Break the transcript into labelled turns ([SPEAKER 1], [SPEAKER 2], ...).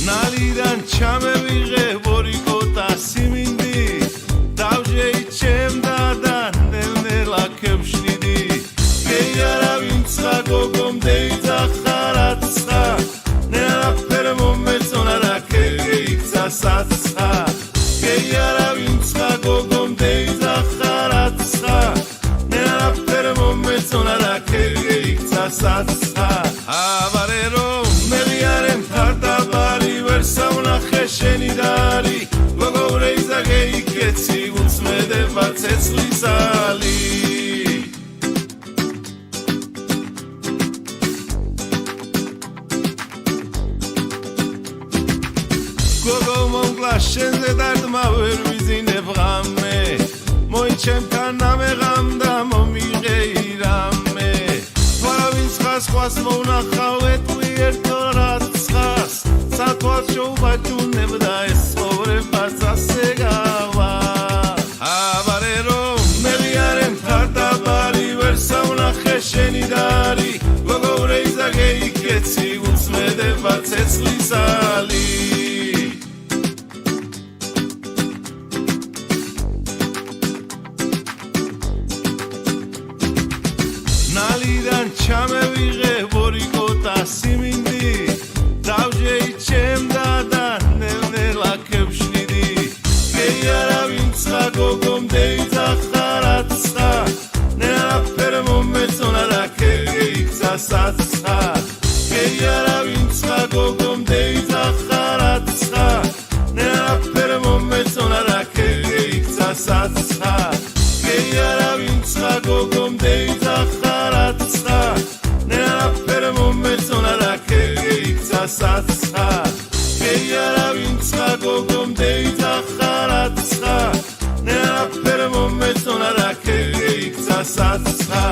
[SPEAKER 1] ნალიდან ჩამევიღე ბორიკოტა სიმინდი დავჟეიჩემდა და ნელ-ნელა ქევშნიდი გეიარავინ ცხა გოგომ დეიძახარაცხა ნეაფერ მომეწონა რა ქეგეიქცა საცხა გეიარავინ ცხა გოგომ დეიძახარაცხა ნეაფერ მომეწონა რა ქეგეიქცა საცხა ავარე რომ მეღიარე მხარდაბარი ვერ საუნახე შენი დარი გოგოვრეიზა გეიქეცი უცმედება ცეცხლისალი გოგო მომკლა შენზე დარდმა ვერ ვიზინებ ღამე მოიჩემთან ამეღამ და მომიღეი რამე ვარავინ სხვას მოუნახავ ეტყვი ერთო რაცხას სათვალ შოუბაჭუნებდა ეს ცხოვრებას ასე გავა ავარე რომ მეღიარე მხარდაბარი ვერ საუნახე შენი დარი გოგოვრეიზა გეიქეცი უცმედება ცეცხლისალი ნალიდან ჩამევიღე ბორიკოტა სიმინდი დავჟეიჩემდა და ნელ-ნელა ქევშნიდი გეიარავინ ცხა გოგომ დეიძახარაცხა ნეაფერ მომეწონა რა ქეგეიქცა საცხა გეიარავინ ცხა გოგომ დეიძახარაცხა ნეაფერ მომეწონა რა ქეგეიქცა საცხა გეიარავინ ცხა გოგომ დეიძახარაცხა ნეაფერ მომეწონა რა ქეგეიქცა საცხა გეიარავინ ცხა გოგომ დეიძახარაცხა ნეაფერ მომეწონა რა ქეგეიქცა საცხა